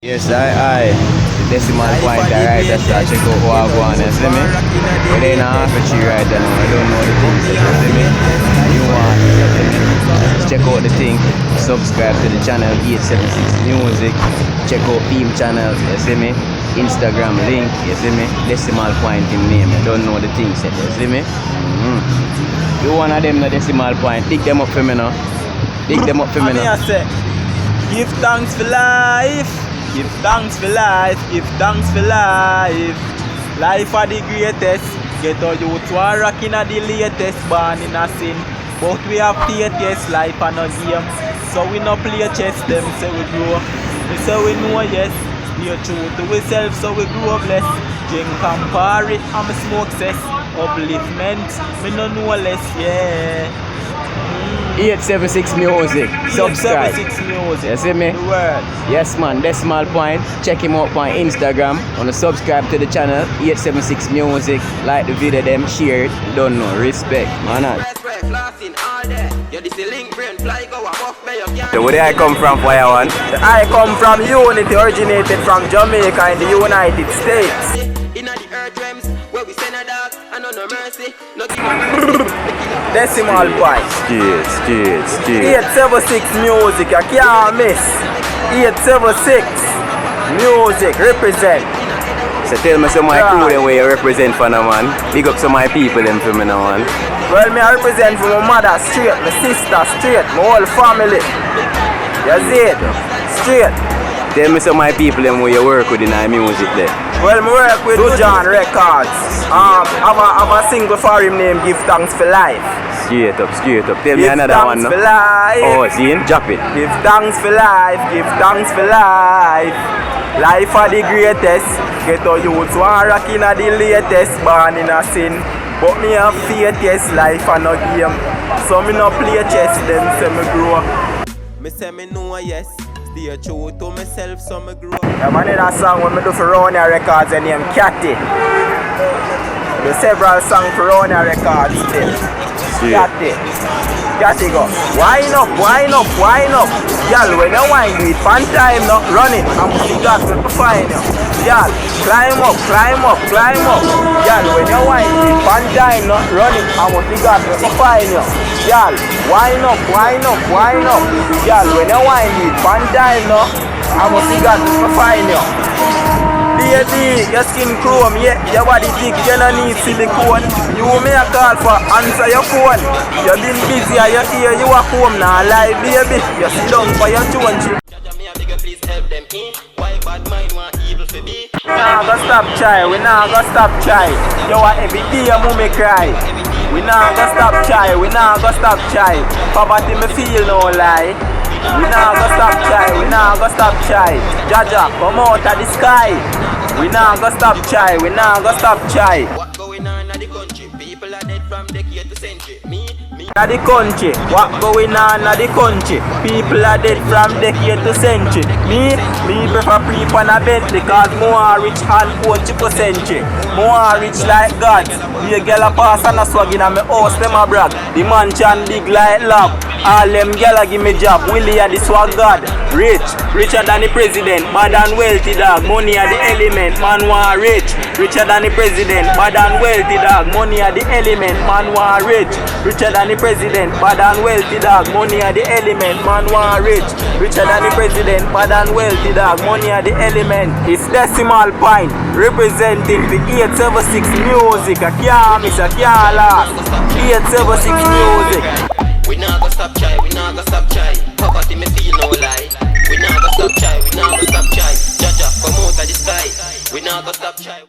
Yes, I. Decimal point, right? That's why I check out what I go on, you see me? But then I have a tree right now, I don't know the things, you see me? You want, you see me? Check out the thing, subscribe to the channel 876Muzik, check out theme channels, you see me? Instagram link, you see me? Decimal point in name, I don't know the things, you see me? You one of them the decimal point, dig them up for me now. Dig them up for me now. Give thanks for life. Give thanks for life. Give thanks for life. Life are the greatest. Get our youth one rocking at the latest. Born in a sin, but we have faith. Yes, life are no game. So we no play chess. Them say we grow. We say we know yes. Be true to ourselves so we grow blessed. Drink and party and smoke cess. Upliftment. We no know less. Yeah. 876Muzik, subscribe. 876Muzik. You see me? The word. Yes man, Decimal Point. Check him out on Instagram. Wanna subscribe to the channel 876Muzik. Like the video, them share it. Don't know, respect. Man. So where did I come from, Fire One? I come from Unity, originated from Jamaica in the United States. Decimal Point. Cheers. 876Muzik, I can't miss. 876Muzik, represent. So tell me some of my crew them where you represent for now, man. Big up some of my people them for me now, man. Well, me I represent for my mother straight, my sister straight, my whole family. You see it? Straight. Tell me some of my people them where you work with in our music there. Well, I work with John Records. Have a single for him named Give Thanks for Life. Straight up. Tell me another one now. Give thanks for life. Oh, see him? Drop it. Give thanks for life. Give thanks for life. Life are the greatest. Get our youths one rocking at the latest. Born in a sin, but me have faith. Yes, life are no game. So me no play chess. Them say me grow. Me say me know yes. Stay true to myself, so me grow. Yeah, man, in a song when me do for Ronia Records and name Catty. Do several songs for Ronia Records still. Catty go. Wind up. Y'all, when you wind with pan time not running, I'm the got to find you. Y'all, climb up. Y'all, when you wind with pan time not running, I'm the got to find you. Y'all, wind up. Y'all, when you wind with pan time not, I'm the got to find you. Baby, your skin chrome, yeah, your body thick, you don't need silicone. You may a call for answer your phone. You been busy, you hear you a home now, lie baby. You sit down for your tone. We nah go stop try. You want every day you me cry. We nah go stop try. Poverty me feel no lie. We nah go stop try. Jaja, come out of the sky. We nah go stop try. What going on in the country? People are dead from decade to century. At the country, what going on at the country? People are dead from decade to century. Me prefer sleep on a bed because more rich and poor to century. More rich like God. Be a girl a pass and a swag in a me house, them a brag. The mansion big like lab. All them gyal give me job. Willie a the swag God. Richer than the president. Bad and wealthy dog. Money are the element. Man want rich. Richer than the president. Bad and wealthy dog. Money are the element. Man want rich. Richer than the president. Bad and wealthy dog. Money are the element. Man want rich. Richer than the president. Bad and wealthy dog. Money are the element. It's Decimal Point representing the 876Muzik. I can't miss. I can't last. 876Muzik. We nah go stop try.